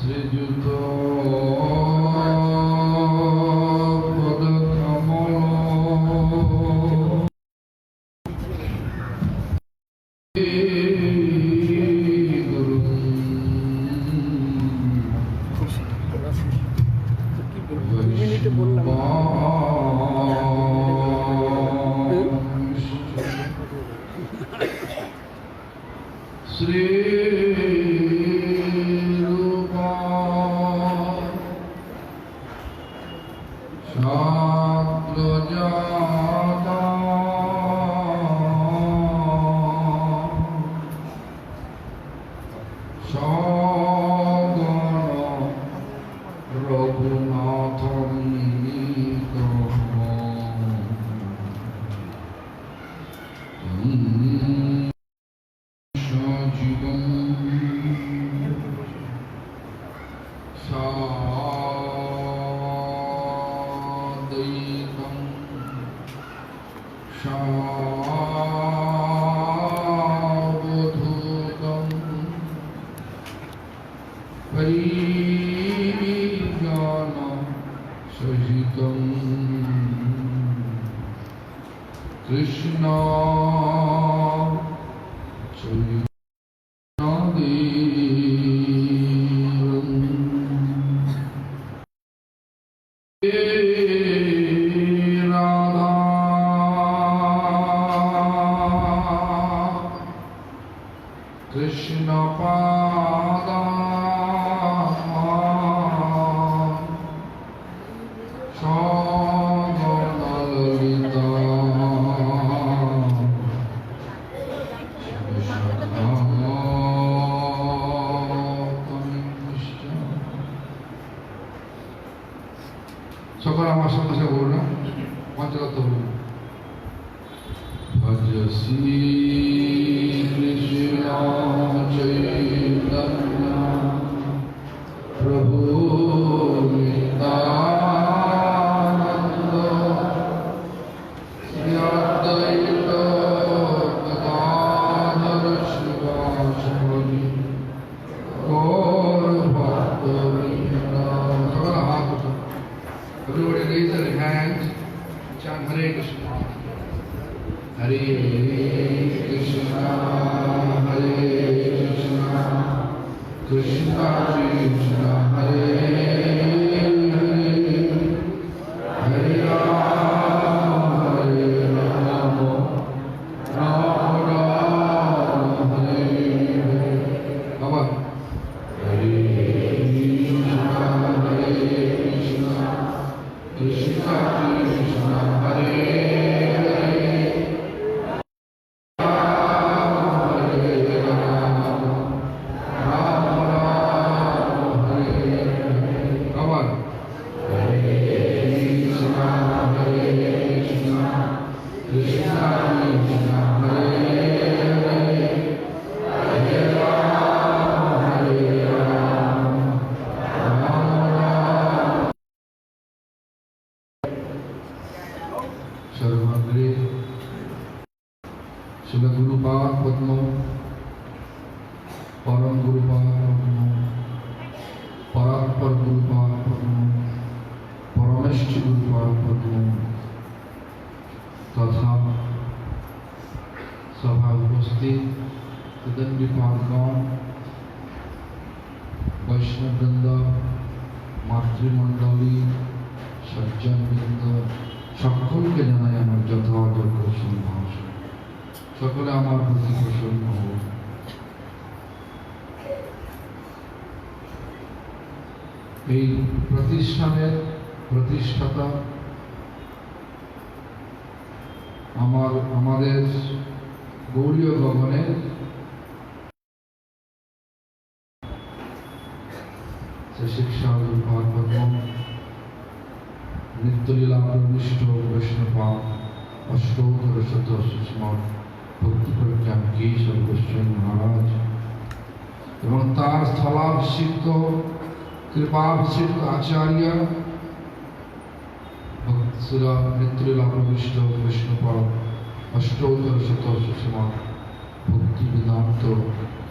শ্রীযুত পদকমল গুরু শ্রী কৃষ্ণ রাধা কৃষ্ণ পাদা সকল আমার সঙ্গে সঙ্গে বলুন না পঞ্চরত্ন বলুন ভজ শ্রী কৃষ্ণ চৈতন্য প্রভু নিত্যানন্দ শ্রী অদ্বৈত গদাধর শিবাসাদি গৌর ভক্তবৃন্দ। সকল হাত উঠান। Everybody raise their hands, chant Hare Krishna. Hare Krishna, Hare Krishna, Krishna Krishna, Hare Hare, Hare Rama, Hare Rama, Rama Rama, Hare Hare. Baba, Hare Krishna, Hare Krishna, Krishna Krishna, Hare Hare, Hare Rama, Rama Rama, Hare Hare. Come on. Hare Krishna, Hare Krishna, Krishna Krishna, Hare Hare, Hare Rama, Hare Rama, Rama Rama. सर्वाग्रे शिल गुरुपाद पद्म परम गुरुपाद पद्म परात्पर गुरुपाद पद्म परमेष्ठ गुरुपाद पद्म तथा सभा उपस्थित तदंडीपादगण वैष्णववृंद मातृमंडली सज्जनवृंद সকলকে জানাই আমার যথাযোগ্য সম্ভাষণ। সকলে আমার প্রতি প্রসন্ন হোক। এই প্রতিষ্ঠানের প্রতিষ্ঠাতা আমাদের গৌড়ীয় গগনের শিক্ষা পদ্ম নিত্যলীলা প্রবিষ্ট বৈষ্ণবপাদ অষ্টোত্তর শত সুস্মর ভক্তি প্রজ্ঞান কেশব গোস্বামী মহারাজ এবং তার স্থলাভিষিক্ত কৃপাভিষিক্ত আচার্য ভক্তসুরা নিত্যলীলা প্রবিষ্ট বৈষ্ণবপাদ অষ্টোত্তর শত সুস্মর ভক্তি বেদান্ত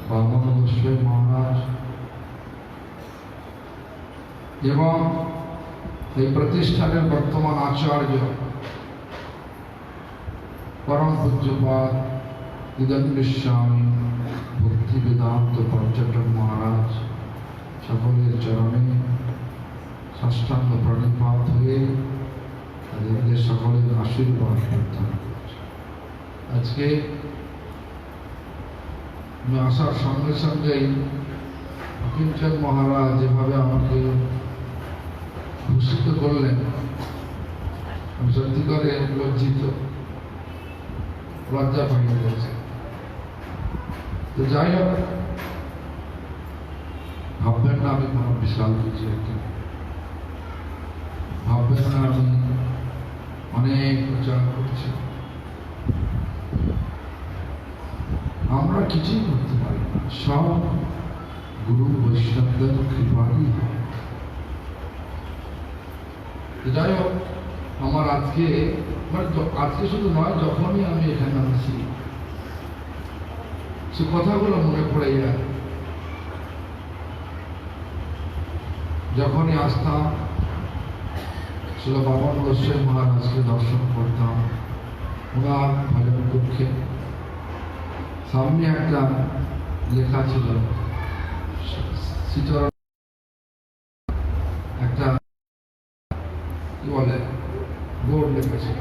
বামন গোস্বামী মহারাজ এবং এই প্রতিষ্ঠানের বর্তমান আচার্য পরম পূজ্যপাদ দ্বিদণ্ডস্বামী ভক্তি বেদান্ত পর্যটক মহারাজ সকলের চরণে সাষ্টাঙ্গ প্রণিপাত হয়ে তাদের সকলের আশীর্বাদ প্রার্থনা করছি। আজকে আমি আসার সঙ্গে সঙ্গেই ফকিরচাঁদ মহারাজ যেভাবে আমাকে ভূষিত করলেন, আমি সত্যি করে লজ্জিত, লজ্জা পাইয়ে গেছে। তো যাই হোক, ভাববেন না আমি কোনো বিশাল কিছু একটা, ভাববেন না আমি অনেক প্রচার করছি। আমরা কিছুই করতে পারি না, সব গুরু বৈষ্ণবদের কৃপাই হয়। যাই হোক, আমার আজকে আজকে শুধু নয়, যখনই আমি এখানে আসি সে কথাগুলো মনে পড়ে যায়। যখনই আসতাম ছিল বামন গোস্বামী মহারাজকে দর্শন করতাম, ওনার ভজন কক্ষে সামনে একটা লেখা ছিল, শ্রীচরণ একটা কি বলে বোর্ড লেখা ছিল,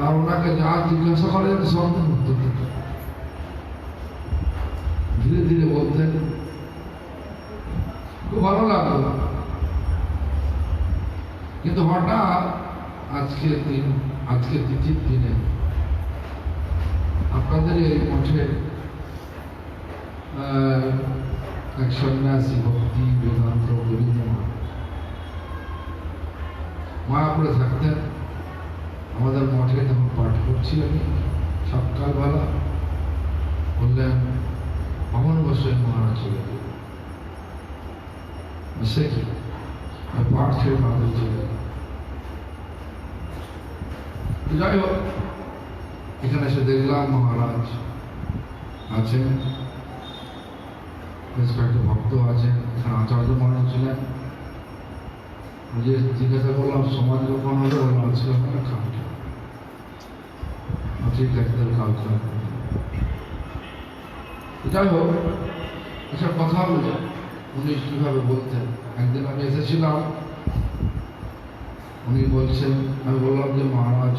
আর ওনাকে যা জিজ্ঞাসা করেন সব উত্তর দিত। ধীরে ধীরে বলতেন, খুব ভালো লাগলো। কিন্তু হঠাৎ আজকে তিথির দিনে আপনাদের এই মঠে এক সন্ন্যাসী ভক্তি বেদান্ত গোবিন্দ মায়াপুরে থাকতেন। আমাদের মঠে তখন পাঠ করছি আমি সকালবেলা, বললেন বামন গোস্বামী মহারাজ চলে গেল। সে কি পাঠ ছেড়ে মাদের চলে গেল। যাই হোক, এখানে এসে দেখলাম মহারাজ আছেন, বেশ কয়েকটা ভক্ত আছেন, এখানে আচার্য মহারাজ ছিলেন। যে জিজ্ঞাসা করলাম সমাজ কখন হলো, বললাম আজকে আপনারা কালকে। ঠিক আছে, কালকে। যাই হোক, এসব কথা বলে উনি কিভাবে বলতেন। একদিন আমি এসেছিলাম, উনি বলছেন, আমি বললাম যে মহারাজ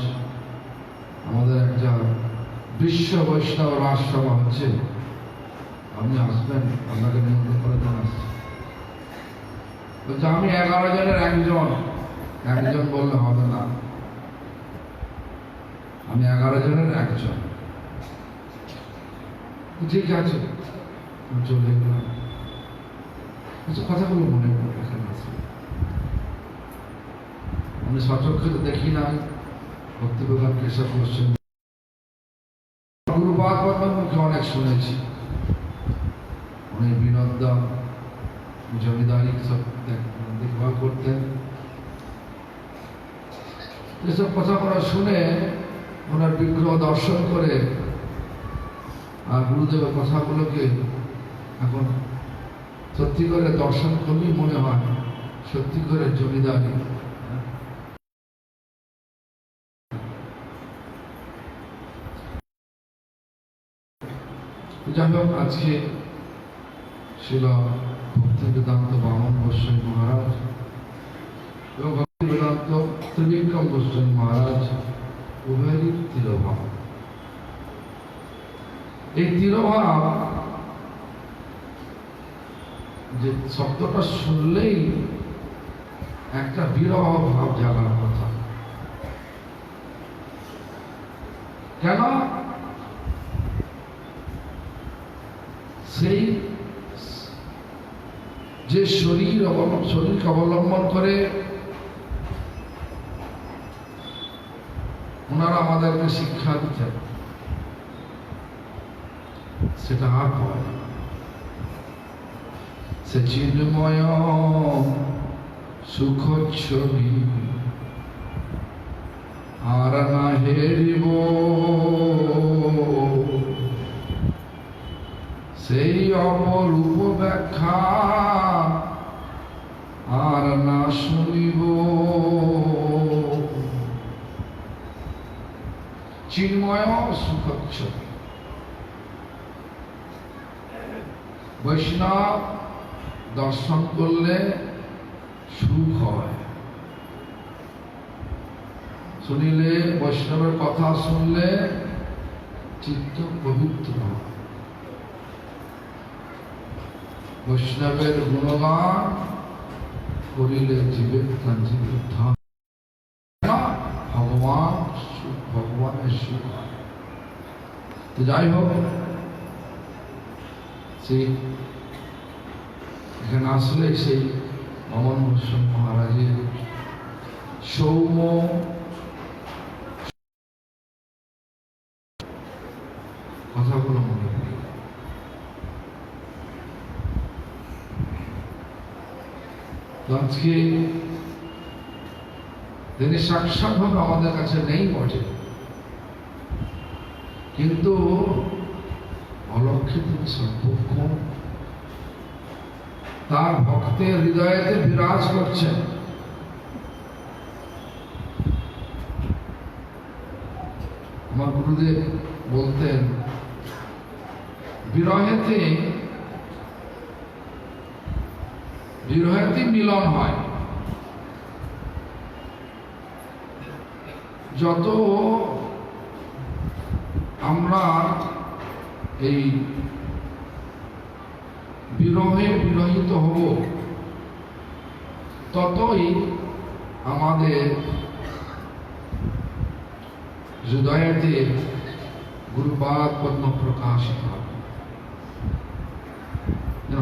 আমাদের একটা বিশ্ব বৈষ্ণব রাজসভা হচ্ছে, আপনি আসবেন, আপনাকে নিমন্ত্রণ করে দেন। আসছে বলছে আমি 11 জনের একজন বললে হবে না, আমি 11 জনের একজন। ঠিক আছে, চলে গেলাম। কথাগুলো মনে পড়ে এখানে আছে। আমি সচক্ষে দেখি নাই ভক্তিপ্রধান কেশব গোস্বামী, গুরুপাদ বর্মার মুখে অনেক শুনেছি। উনি বিনোদন জমিদারি সব দেখভাল করতেন। এসব কথাগুলো শুনে ওনার বিগ্রহ দর্শন করে আর গুরুদেবের কথাগুলোকে এখন সত্যি করে দর্শন করলেই মনে হয় সত্যি করে জমিদারি। যাই হোক, আজকে ছিল ভক্তি বেদান্ত বামন গোস্বামী মহারাজ এবং ভক্তি বেদান্ত ত্রিবিক্রম গোস্বামী মহারাজ উভয়েরই তিরোভাব। এই তিরোভাব যে শব্দটা শুনলেই একটা বিরহ ভাব জাগার কথা। কেন? সেই যে শরীরকে অবলম্বন করে ওনারা আমাদেরকে শিক্ষা দিতেন, সেটা আর হয় না। সে চিন্ময় সুখ ছবি আর না হেরিব, সেই অপরূপ ব্যাখ্যা আর না শুনিব। চিন্ময় সুখচ্ছবি। বৈষ্ণব দর্শন করলে সুখ হয়, শুনিলে বৈষ্ণবের কথা শুনলে চিত্ত পবিত্র হয়, বৈষ্ণবের গুণগান করিলে জীবের ধান ভগবান ভগবানের সুখ হয়। তো যাই হোক, সেই এখানে আসলে সেই অমন হোসেন মহারাজের সৌম্য কথাগুলো মনে পড়ে। আজকে তিনি সাক্ষাৎ ভাবে আমাদের কাছে নেই বটে, কিন্তু অলক্ষে তিনি সর্বক্ষণ তার ভক্তের হৃদয়েতে বিরাজ করছেন। আমার গুরুদেব বলতেন, বিরহেতে মিলন হয়। যত আমরা এই বিরহে বিরহিত হব, ততই আমাদের হৃদয়েতে গুরুপাদ পদ্ম প্রকাশিত হবে।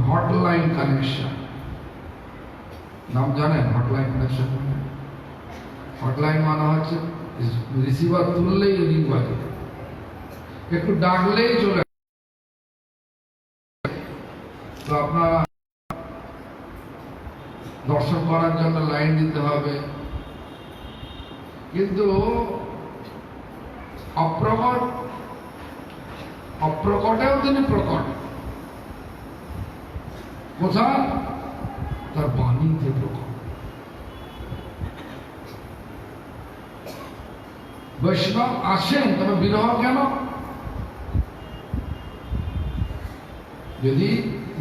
হটলাইন কানেকশন নাম জানেন? হটলাইন কানেকশন হটলাইন মানে হচ্ছে রিসিভার তুললেই রিং বাজে, একটু ডাকলেই চলে। তো আপনারা দর্শন করার জন্য লাইন দিতে হবে, কিন্তু অপ্রকটেও তিনি প্রকট। কোথায়? তার বাণীতে প্রকট। বৈষ্ণব আসেন, তবে বিরহ কেন? যদি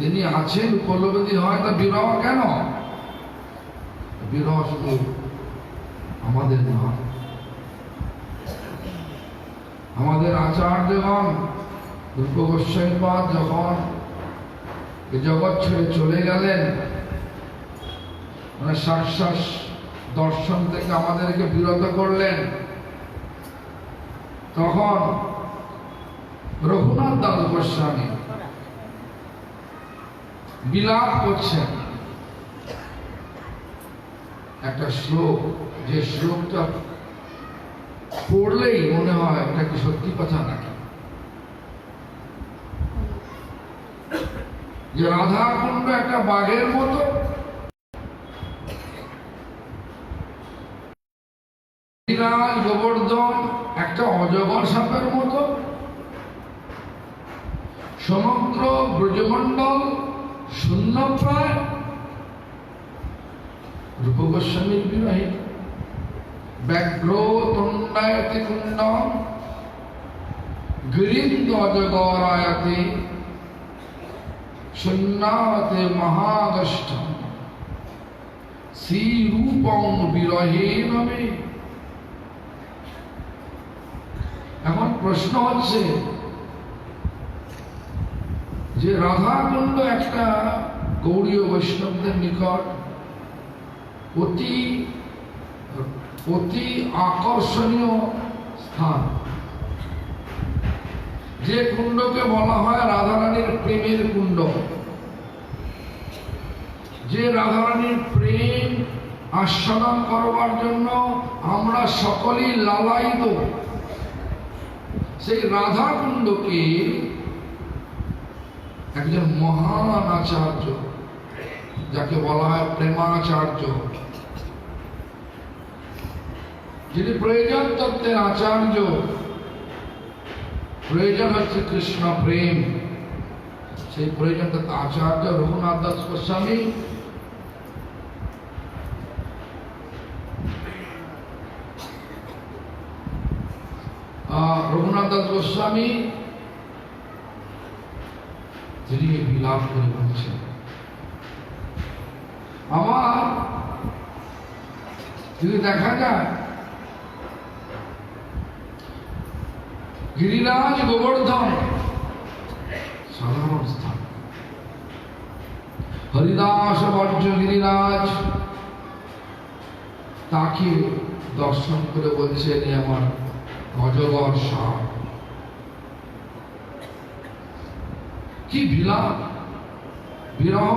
তিনি আছেন উপলব্ধি হয়, তা বিরহ কেন? বিরহ শুধু আমাদের নয়, আমাদের আচার্যগণ রূপ গোস্বামীপাদ যখন এই জগৎ ছেড়ে চলে গেলেন, মানে সাক্ষাৎ দর্শন থেকে আমাদেরকে বিরত করলেন, তখন রঘুনাথ দাস গোস্বামী বিলাপ করছেন একটা শ্লোক, যে শ্লোকটা পড়লেই মনে হয় এটা কি সত্যি কথা নাকি, যে রাধা কুণ্ড একটা বাঘের মতো, গোবর্ধন একটা অজগর সাপের মতো, সমগ্র ব্রজমণ্ডল শূন্য প্রায়। রূপ গোস্বামীর বিরহে ব্যাঘ্র তণ্ডায়তে কুণ্ডম গিরিন্দ অজগরায়তে শূন্যাতে মহাগষ্ঠম শ্রীরূপং বিরহে নমে। এখন প্রশ্ন হচ্ছে যে রাধাকুণ্ড একটা গৌড়ীয় বৈষ্ণবদের নিকট অতি আকর্ষণীয় স্থান, যে কুণ্ডকে বলা হয় রাধারানীর প্রেমের কুণ্ড, যে রাধারানীর প্রেম আস্বাদন করবার জন্য আমরা সকলেই লালায়িত, সেই রাধা কুণ্ডকে একজন মহান আচার্য, যাকে বলা হয় প্রেমাচার্য, যিনি প্রয়োজন তত্ত্বের আচার্য। প্রয়োজন হচ্ছে কৃষ্ণ প্রেম, সেই প্রয়োজনটা আচার্য রঘুনাথ দাস গোস্বামী তিনি বিলাপ করে বলছেন, আমার যদি দেখা যায় গিরিরাজ গোবর্ধন সাধারণ স্থান, হরিদাস বর্জ্য গিরিরাজ তাকে দর্শন করে বলছেন আমার অজগর সাপ। কি বিলাপ, বিরহ।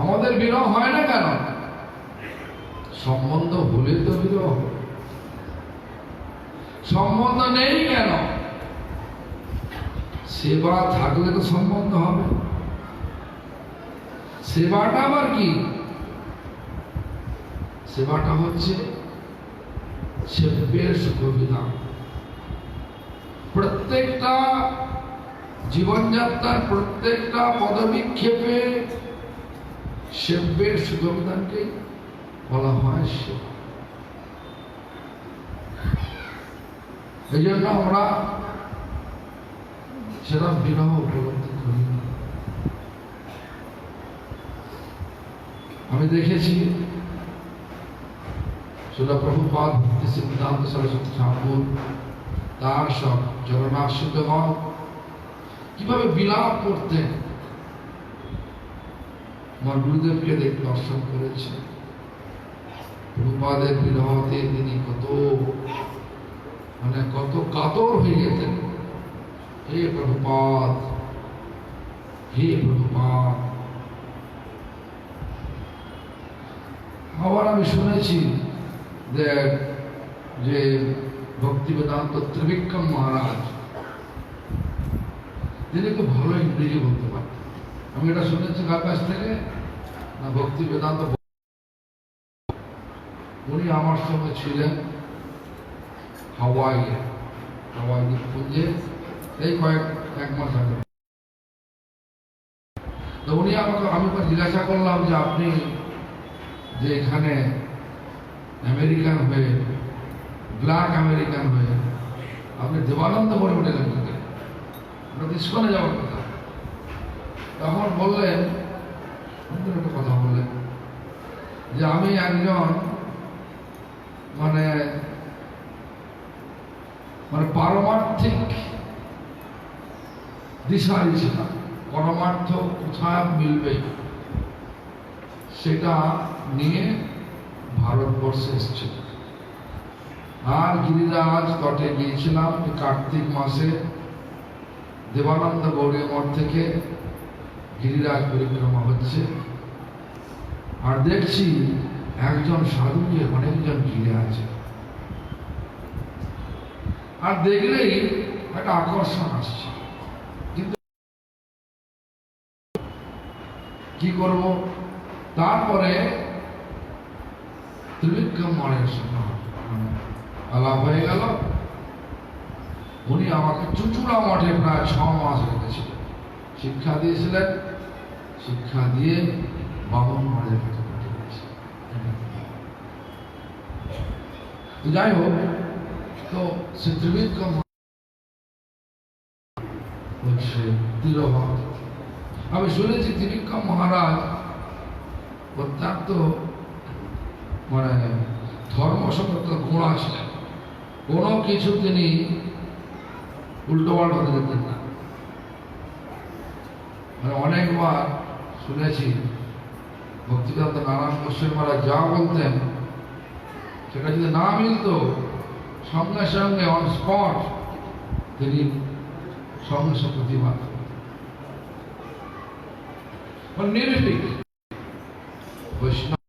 আমাদের বিরহ হয় না কেন? সম্বন্ধ হলে তো বিরহ, সম্বন্ধ নেই কেন? সেবা থাকলে তো সম্বন্ধ হবে। সেবাটা আবার কি? সেবাটা হচ্ছে সেব্যের সুখবিধান। প্রত্যেকটা জীবনযাত্রার প্রত্যেকটা পদবিক্ষেপে সেব্যের সুখবিধানকে বলা হয় সেবা। এই জন্য আমরা সেটা বিরহ উপলব্ধি করি। আমি দেখেছি শ্রীল প্রভুপাদ ভক্তি সিদ্ধান্ত সরস্বতী ঠাকুর তার সব চরণাশ্রিতগণ কিভাবে বিলাপ করতেন। আমার গুরুদেবকে দর্শন করেছে, প্রভুপাদের বিরহতে তিনি কত কাতর হয়ে যেতেন। হে প্রভুপাদ, হে প্রভুপাদ। আবার আমি শুনেছি যে ভক্তি বেদান্ত ত্রিবিক্রম মহারাজ তিনি খুব ভালো ইংরেজি বলতে পারতেন। আমি এটা শুনেছি কার কাছ থেকে না, ভক্তি বেদান্ত উনি আমার সঙ্গে ছিলেন হাওয়াই দ্বীপপুঞ্জে এই এক মাস আগে। তো উনি আমি জিজ্ঞাসা করলাম যে আপনি যে এখানে আমেরিকান হয়ে, ব্ল্যাক আমেরিকান হয়ে আপনি দেবানন্দ বলে উঠলেন কোথায়? ইস্কনে যাওয়ার কথা। তখন বললেন, একটা কথা বললেন যে আমি একজন মানে পারমার্থিক দিশারি ছিলাম। পরমার্থ কোথায় মিলবে সেটা নিয়ে ভারতবর্ষে এসেছিল। আর গিরিরাজ তটে গিয়েছিলাম কার্তিক মাসে দেবানন্দ গৌড়ীয় মঠ থেকে গিরিরাজ পরিক্রমা হচ্ছে। আর দেখছি একজন সাধুকে অনেকজন ঘিরে আছে। আর দেখলেই একটা আকর্ষণ আসছে, কিন্তু কি করব? তারপরে ত্রিবিক্রম মঠের সঙ্গে আলাপ হয়ে গেল। উনি আমাকে চুচুড়া মঠে প্রায় 6 মাস রেখেছিলেন, শিক্ষা দিয়েছিলেন। শিক্ষা দিয়ে বামন মঠের কাছে পাঠিয়ে দিয়েছিলেন। তো যাই হোক, তো সে ত্রিবিক্রম হচ্ছে তিরোভাব। আমি শুনেছি ত্রিবিক্রম মহারাজ অত্যন্ত ধর্মসম্মত গোড়া ছিলেন। কোনো কিছু তিনি উল্টো পাল্টা দিতেন না। অনেকবার শুনেছি ভক্তিবেদান্ত নারায়ণ গোস্বামী মহারাজ যা বলতেন সেটা যদি না মিলত, সঙ্গে সঙ্গে অন স্পট তিনি সঙ্গে সঙ্গে প্রতিবাদ নির্ভীক। বৈষ্ণব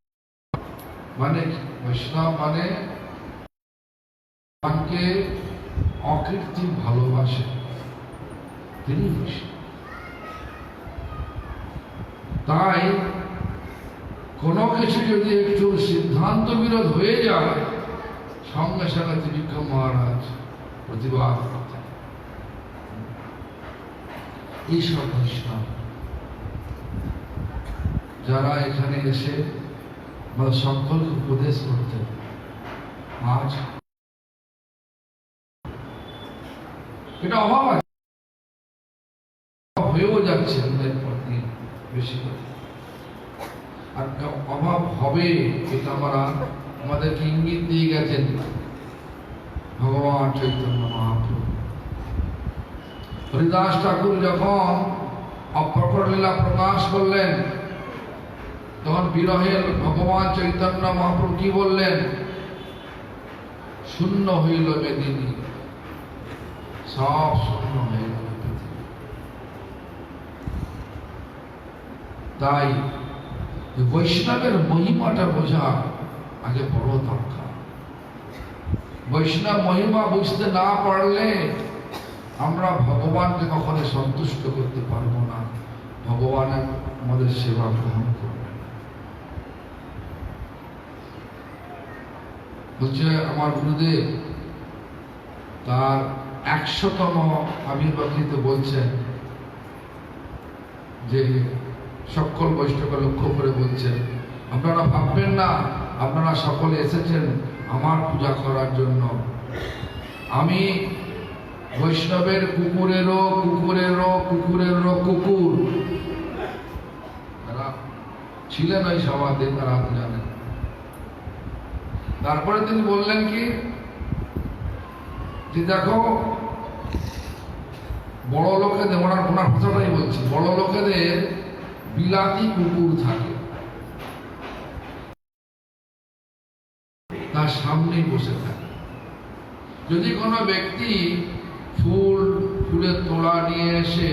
মানে ভগবানকে অকৃত্রিম ভালোবাসে, তিনি বৈষ্ণব। তাই কোনো কিছু যদি একটু সিদ্ধান্ত বিরোধ হয়ে যায়, সঙ্গে সঙ্গে ত্রিবিক্রম মহারাজ প্রতিবাদ করতেন। এইসব বৈষ্ণব যারা এখানে এসে আমাদের সকলকে উপদেশ করতেন, আজ এটা অভাব আছে, হয়েও যাচ্ছে দিনের পর দিন বেশি করে, আর অভাব হবে এটা আমরা আমাদেরকে ইঙ্গিত দিয়ে গেছেন ভগবান চৈতন্য মহাপ্রভু। হরিদাস ঠাকুর যখন অপ্রকট লীলা প্রকাশ করলেন, তখন বিরহের ভগবান চৈতন্য মহাপ্রভু কি বললেন? শূন্য হইল বেদিনী, সব শূন্য হয়ে গেল পৃথিবী। তাই বৈষ্ণবের মহিমাটা বোঝা আগে বড় দরকার। বৈষ্ণব মহিমা বুঝতে না পারলে আমরা ভগবানকে কখনো সন্তুষ্ট করতে পারবো না, ভগবানের আমাদের সেবা গ্রহণ করবে না। বলছে আমার গুরুদেব তার 100তম আবির্ভাবিত বলছেন যে সকল বৈষ্ণবকে লক্ষ্য করে বলছেন, আপনারা ভাববেন না আপনারা সকলে এসেছেন আমার পূজা করার জন্য। আমি বৈষ্ণবের কুকুরেরও কুকুরেরও কুকুরেরও কুকুর। তারা ছিলেন ওই সভাতে, তারা জানেন। তারপরে তিনি বললেন কি যে দেখো বড় লোকেদের, ওনার ভাষাটাই বলছি, বড় লোকেদের বিলাতি কুকুর থাকে, তার সামনেই বসে থাকে। যদি কোনো ব্যক্তি ফুলের তোড়া নিয়ে এসে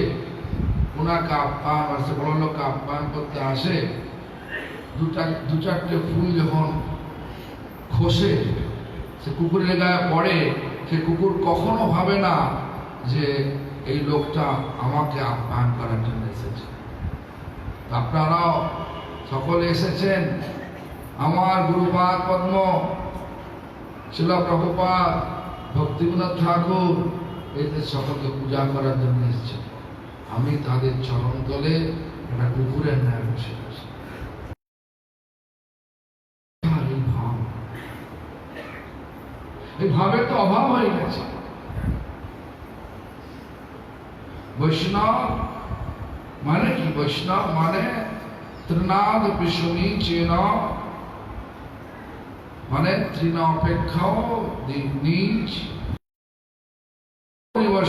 ওনাকে আপ্যায়ন আসে, বড় লোককে আপ্যায়ন করতে আসে, দু চারটে ফুল যখন খসে সে কুকুরের গায়ে পড়ে, সে কুকুর কখনো ভাবে না যে এই লোকটা আমাকে আপ্যায়ন করার জন্য এসেছে। আপনারাও সকলে এসেছেন আমার গুরুপাদ পদ্ম শিল প্রভুপাদ ভক্তিবিনোদ ঠাকুর এদের সকলকে পূজা করার জন্য এসেছেন। আমি তাদের চরণ তলে একটা কুকুরের ন্যায় বসে আছি। এই ভাবের তো অভাব হয়ে গেছে। বৈষ্ণব মানে কি? বৈষ্ণব মানে ত্রিনাদ পিশুনি চেন, মানে তৃণ অপেক্ষাও নিজ,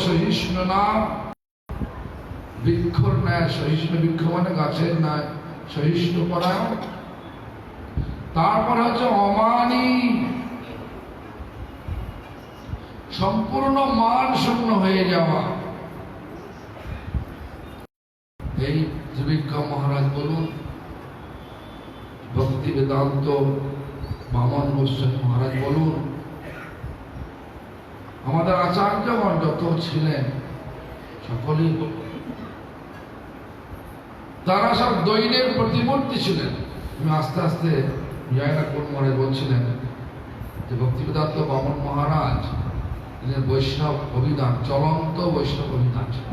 সহিষ্ণু না বৃক্ষর ন্যায় সহিষ্ণু, বৃক্ষ মানে গাছের ন্যায় সহিষ্ণু পরায়ণ। তারপর হচ্ছে অমানি, সম্পূর্ণ মান শূন্য হয়ে যাওয়া। এই ত্রিবিক্রম মহারাজ বলুন, ভক্তি বেদান্ত বামন গোস্বামী মহারাজ বলুন, আমাদের আচার্যগণ যত ছিলেন সকলেই বলুন, তারা সব দৈনের প্রতিমূর্তি ছিলেন। আমি আস্তে আস্তে জায়গা কোন মহারাজ বলছিলেন যে ভক্তি বেদান্ত বামন মহারাজ বৈষ্ণব অভিধান, চলন্ত বৈষ্ণব অভিধান ছিল।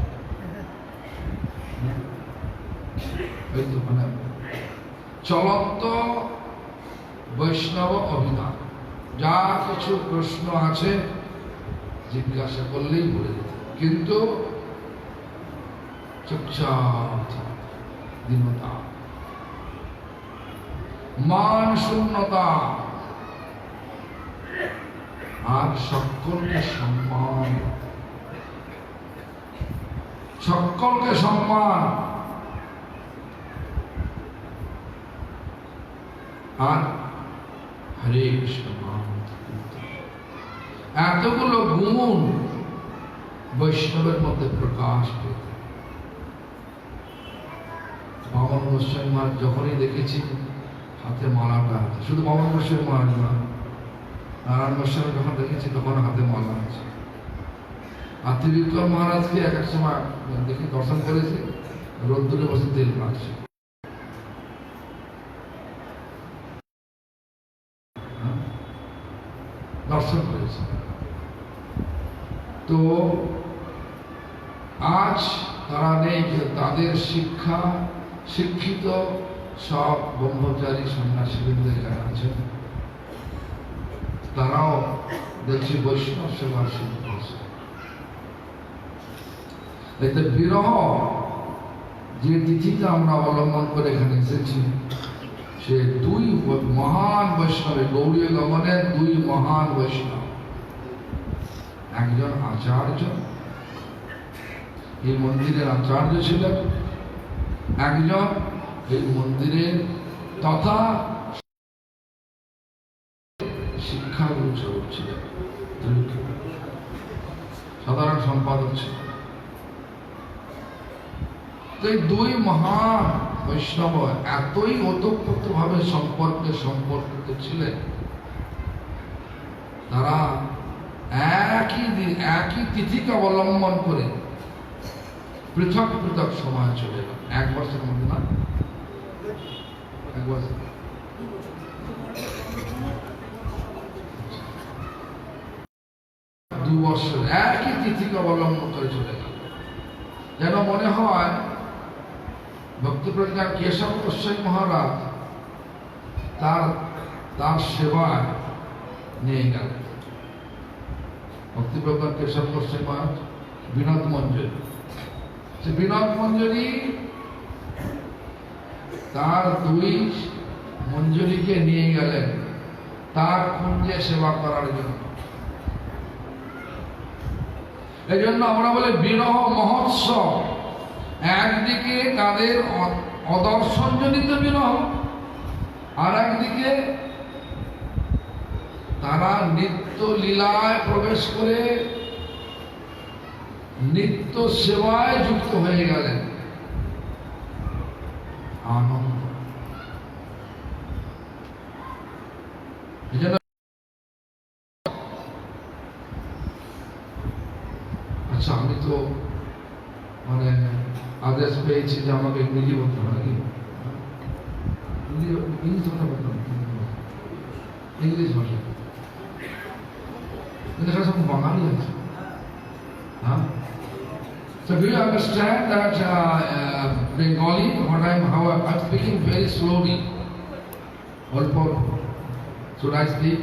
মানে চলন্ত বৈষ্ণব অভিধান, যা কিছু প্রশ্ন আছে জিজ্ঞাসা করলেই বলে দিত, কিন্তু চুপচাপ দীনতা, মান শূন্যতা, আর সকলকে সম্মান, সকলকে সম্মান, আর হরে কৃষ্ণ নাম। এতগুলো গুণ বৈষ্ণবের মধ্যে প্রকাশ পেত। বামন গোস্বামী মহারাজ যখনই দেখেছি হাতে মালাটা, শুধু বামন গোস্বামী মহারাজ না, নারায়ণ গোস্বামী যখন দেখেছি তখন হাতে মালা আছে। আর ত্রিবিক্রম মহারাজকে এক এক সময় দেখে দর্শন করেছি, রোদ্দুরে বসে তেল মাখছে। দর্শন করেছে। তো আজ তারা নেই, কিন্তু তাদের শিক্ষিত সব ব্রহ্মচারী সন্ন্যাসীবৃন্দ এখানে আছেন, তারাও দেখছি বৈষ্ণব সেবা শুরু করেছে। এতে বিরহ যে তিথিতে আমরা অবলম্বন করে এখানে এসেছি, সে দুই মহান বৈষ্ণব, গৌড়ীয় গমনের দুই মহান বৈষ্ণব, একজন আচার্য, এই মন্দিরের আচার্য ছিলেন, একজন এই মন্দিরের তথা শিক্ষাগুরু স্বরূপ ছিলেন, সাধারণ সম্পাদক ছিলেন। এই দুই মহান বৈষ্ণব এতই ওতপ্রোতভাবে সম্পর্কিত ছিলেন, তারা একই তিথিকে অবলম্বন করে পৃথক পৃথক সময় চলে গেল। এক বছরের মধ্যে না, এক বছর, দু বছর একই তিথিকে অবলম্বন করে চলে গেল। যেন মনে হয় ভক্তিপ্রজ্ঞা কেশব গোস্বামী মহারাজ তার সেবায় নিয়ে গেল। ভক্তিপ্রজ্ঞা কেশব গোস্বামী মহারাজ বিনোদ মঞ্জুরি, সে বিনোদ মঞ্জুরি তার দুই মঞ্জুরিকে নিয়ে গেলেন তার কুঞ্জে সেবা করার জন্য। এই জন্য আমরা বলি বিরহ মহোৎসব। একদিকে তাদের অদর্শনজনিত বিরহ, আর একদিকে তারা নিত্য লীলায় প্রবেশ করে নিত্য সেবায় যুক্ত হয়ে গেলেন। আনন্দ। আচ্ছা, আমি তো মানে আদেশ পেয়েছি যে আমাকে ইংরেজি বলতে হবে নাকি? ইংলিশ কথা বলতে হবে, ইংলিশ ভাষা। কিন্তু এখানে সব বাঙালি আছে। হ্যাঁ, so do you understand that Bengali, how I'm speaking very slowly? Should I speak?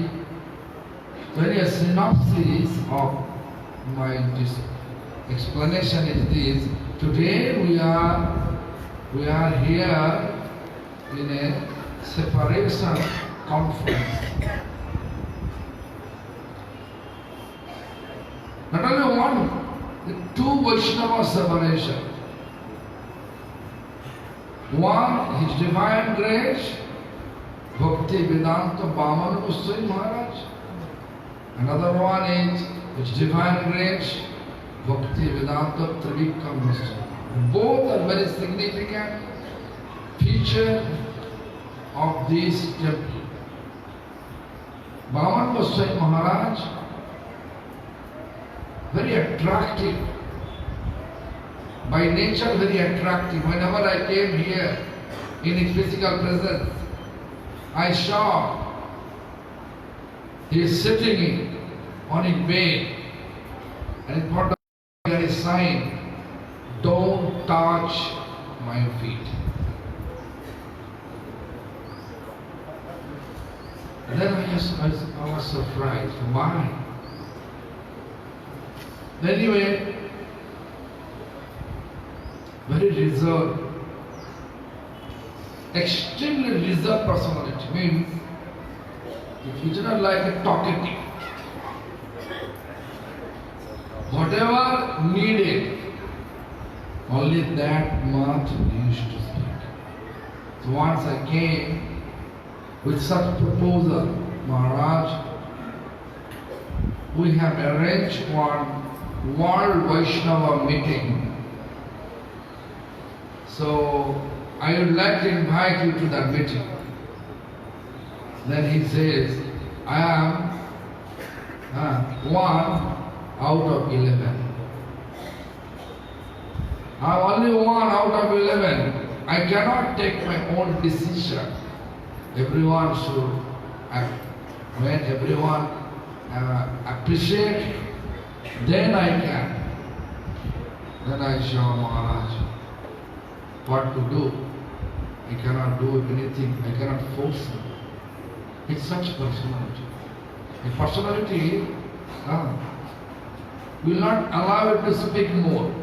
Very a synopsis of my explanation is this. Today we are here in a separation conference. Not only one, the two Vaishnava separation. One, His Divine Grace, Bhakti Vedanta Bhamana Goswami Maharaj. Another one is His Divine Grace, Bhakti Vedanta Trivikram Goswami. Both are very significant feature of this temple. Bhamana Goswami Maharaj, very attractive, by nature very attractive. Whenever I came here in his physical presence, I saw he is sitting on his bed, and in front of him there is sign, "Don't touch my feet." And then I was surprised. Why? Anyway, very reserved, extremely reserved personality. Means it's not like a talkative. Whatever needed, only that much he used to speak. So once I came with such proposal, Maharaj, we have arranged one World Vaishnava meeting. So I would like to invite you to that meeting. Then he says, I am one out of 11. I am only one out of 11. I cannot take my own decision. Everyone should, when everyone appreciate, then I can. Then I saw Maharaj. What to do? I cannot do anything. I cannot force him. It's such personality. A personality will not allow it to speak more.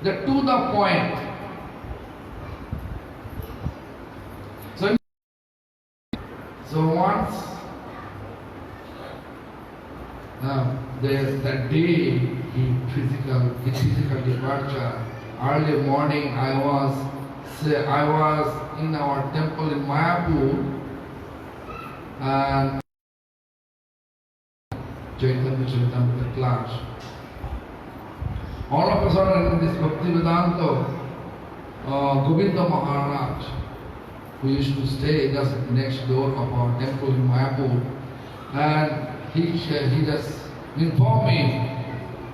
They're to the point. So once that day his physical departure, early morning I was in our temple in Mayapur and Chaitanya Charitamrita class. All of a sudden in this Bhakti Vedanta, Govinda Maharaj, who used to stay just next door of our temple in Mayapur, and he just informed me,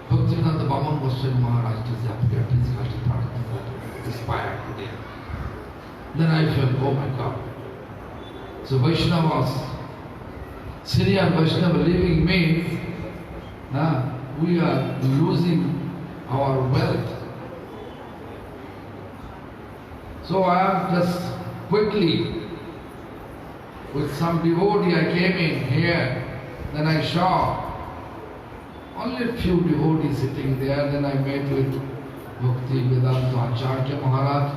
Bhaktivedanta Bhaman Goswami Maharaj has appeared physically inspired today. Then I felt, oh my God. So Vaishnavas, Syrian Vaishnava living means we are losing our wealth. So I am just quickly, with some devotee, I came in here. Then I saw only a few devotees sitting there. Then I met with Bhakti Vedanta Acharya Maharaj.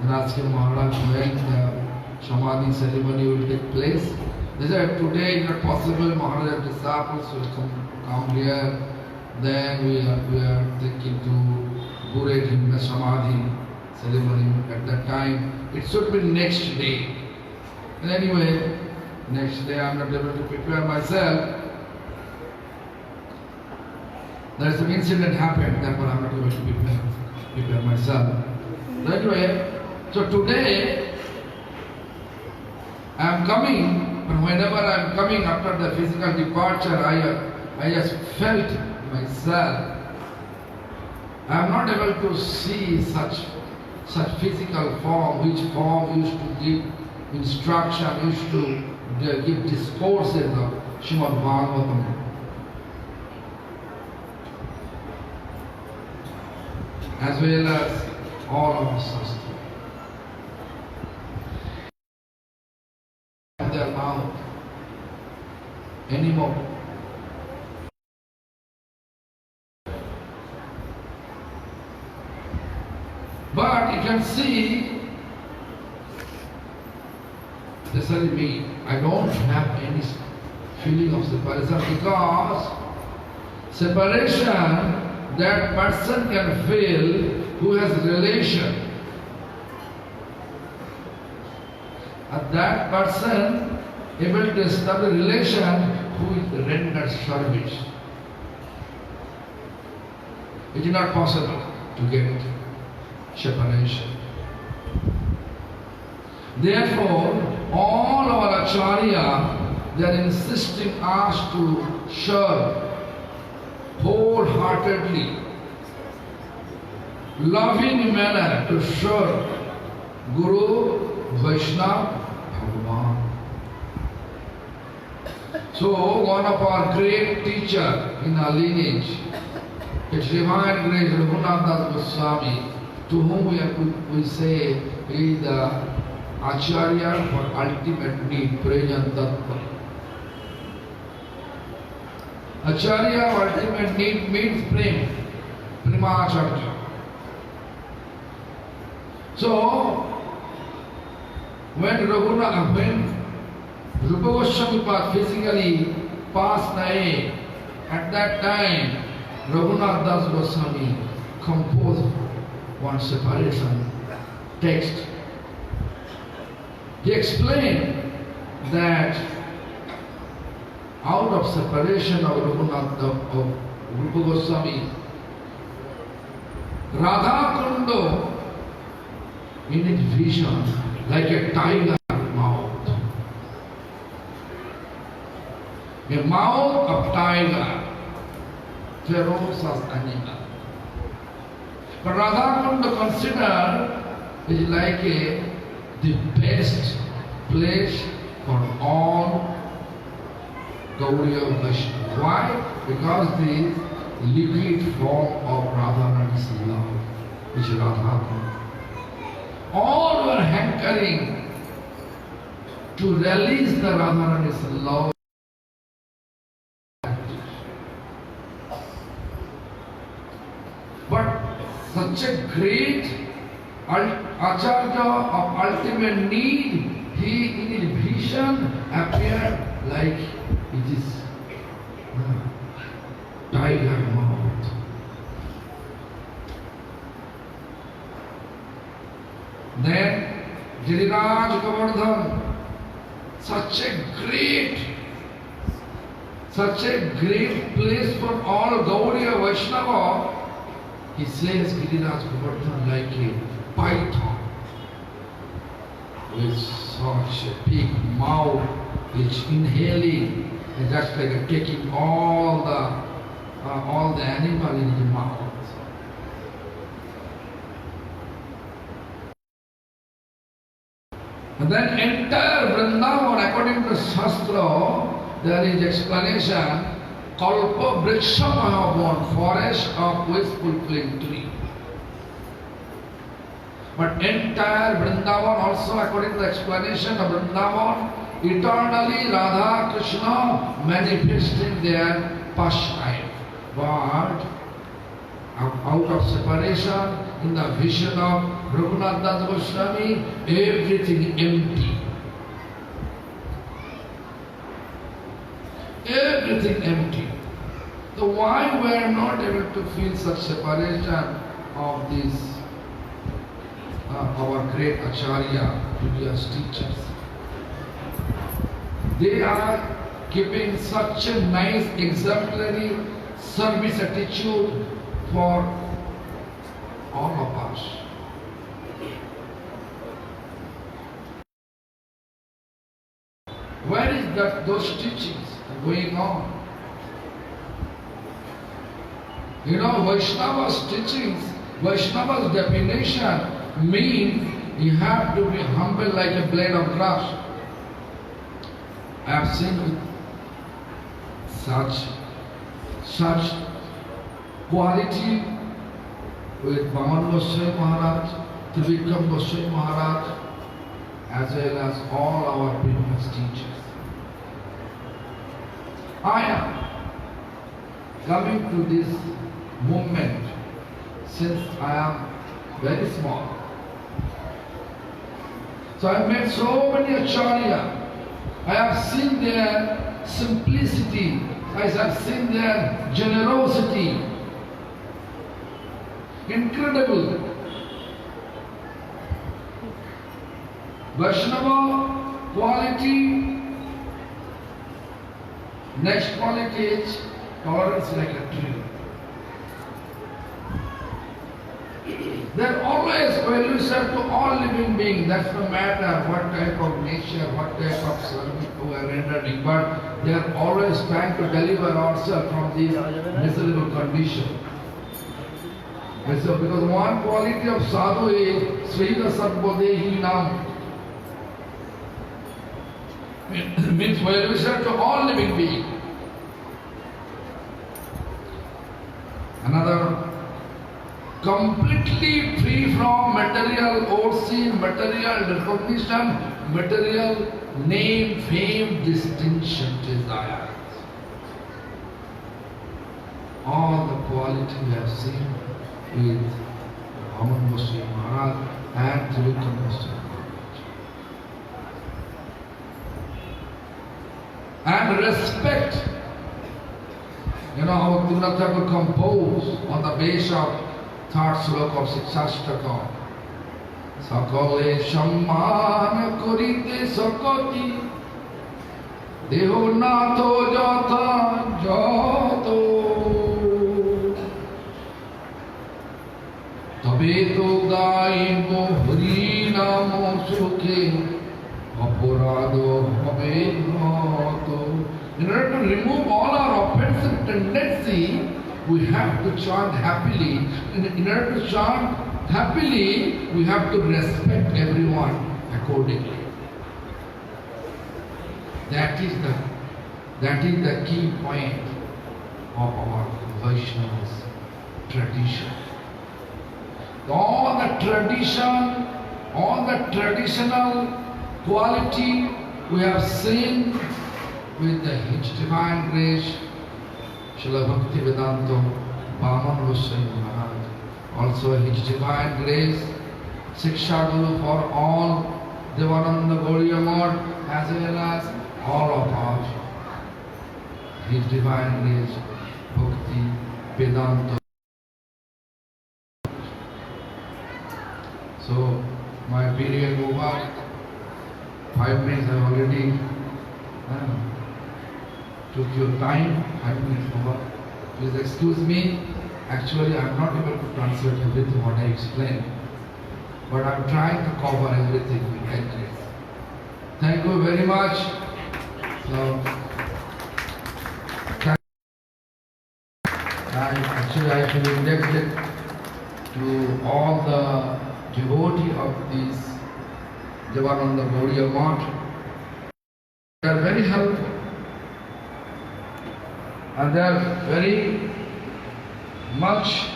And Rajke Maharaj when the Samadhi ceremony will take place. They said today is not possible. Maharaj disciples will come here. Then we are thinking to curate him the Samadhi ceremony at that time. It should be next day. And anyway, next day I am not able to prepare myself. There is some incident happened, therefore I am not able to prepare myself. But anyway, so today I am coming, but whenever I am coming after the physical departure, I just felt myself. I am not able to see such physical form, which form used to give instruction, used to give discourses of Srimad Bhagavatam. As well as all of us. Their mouth anymore. But you can see, especially me, I don't have any feeling of separation because separation that person can feel who has relation. And that person able to establish relation who is rendered service. It is not possible to get separation. Therefore, all our acharya, they are insisting us to serve wholeheartedly, loving manner to serve Guru, Vaishnava, Bhagavan. So one of our great teacher in our lineage, His Divine Grace Raghunath Das Goswami, to whom we say he is the Acharya for ultimate need, Prajan Tattva. Acharya for ultimate need means Prem, Premacharya. So when Rupa Goswami physically passed away, at that time Raghunath Das Goswami composed one separation text. He explained that out of separation of Rupa Goswami, Radha Kundo in its vision like a tiger mouth. A mouth of tiger, ferocious animal. But Radha Kunda considered is like the best place for all Gauriya Vaishnava. Why? Because the liquid form of Radharani's love, which is Radha. All were hankering to release the Radharani's love. But such a great Acharya of ultimate need, he in his vision appeared like it is tiger mouth. Then Giriraj Govardhan, such a great place for all Gaudiya Vaishnava, he says Giriraj Govardhan like a python with such a big mouth, which inhaling and just like taking all the animal in his mouth. And then entire Vrindavan, according to Shastra, there is explanation, Kalpa Vriksha Mahabon, forest of wish-fulfilling tree. But entire Vrindavan also, according to the explanation of Vrindavan, eternally Radha Krishna manifesting their pastime. But out of separation, in the vision of Raghunath Das Goswami, everything empty. Everything empty. So why we are not able to feel such separation of this, our great Acharya, previous teachers? They are keeping such a nice exemplary service attitude for all of us. Where is those teachings going on? You know, Vaishnava's teachings, Vaishnava's definition means you have to be humble like a blade of grass. I have seen such quality with Vaman Goswami Maharaj, Trivikram Goswami Maharaj, as well as all our previous teachers. I am coming to this movement since I am very small. So I have met so many Acharya. I have seen their simplicity. I have seen their generosity. Incredible. Vaishnava quality. Next quality is tolerance like a tree. They are always well-wisher to all living beings. That's no matter what type of nature, what type of service we are rendering, but they are always trying to deliver ourselves from these miserable conditions. And so, because one quality of sadhu is Srila Sarvadhehi Nam, means well-wisher to all living beings. Another, completely free from material overseen, material recognition, material name, fame, distinction, desires. All the quality we have seen with Vaman Goswami Maharaj and Trivikram Goswami Maharaj. And respect. You know how Rabindranath Tagore composed on the base of third sloka of Sikshashtaka. Sakale Shamman Kurite Sakati Deho Natho Jata Jato Tabe to Gaibo Hari Namo Sukhe Apurado Habe Nato. In order to remove all our offensive tendency, we have to chant happily. In order to chant happily, we have to respect everyone accordingly. That is the key point of our Vaishnavas, tradition. All the tradition, all the traditional quality we have seen with the His Divine Grace, Srila Bhakti Vedanta, Vaman Goswami Maharaj, also His Divine Grace, Siksha Guru for all, Devananda Gauriya Math, as well as all of us. His Divine Grace, Bhakti Vedanta. So, my period over, 5 minutes I already took your time, 5 minutes over. Please excuse me. Actually, I am not able to translate everything what I explained, but I am trying to cover everything we can. Thank you very much. So, I feel indebted to all the devotees of this Devananda Gauriya Math. They are very helpful and they are very much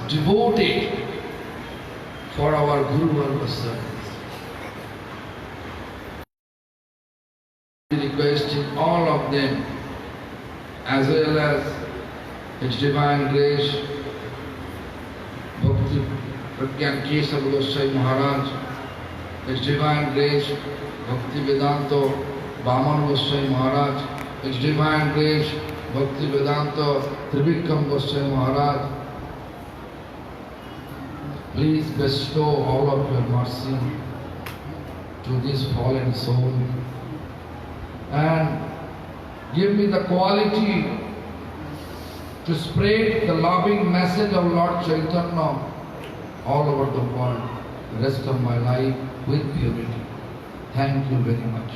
devoted for our Guru Varga service. Requesting all of them as well as His Divine Grace, Bhakti Pragyan Kesava Goswami Maharaj, His Divine Grace, Bhakti Vedanta, Vaman Goswami Maharaj, His Divine Grace, Bhakti Vedanta, Trivikram Goswami Maharaj. Please bestow all of your mercy to this fallen soul and give me the quality to spread the loving message of Lord Chaitanya all over the world, the rest of my life with purity. Thank you very much.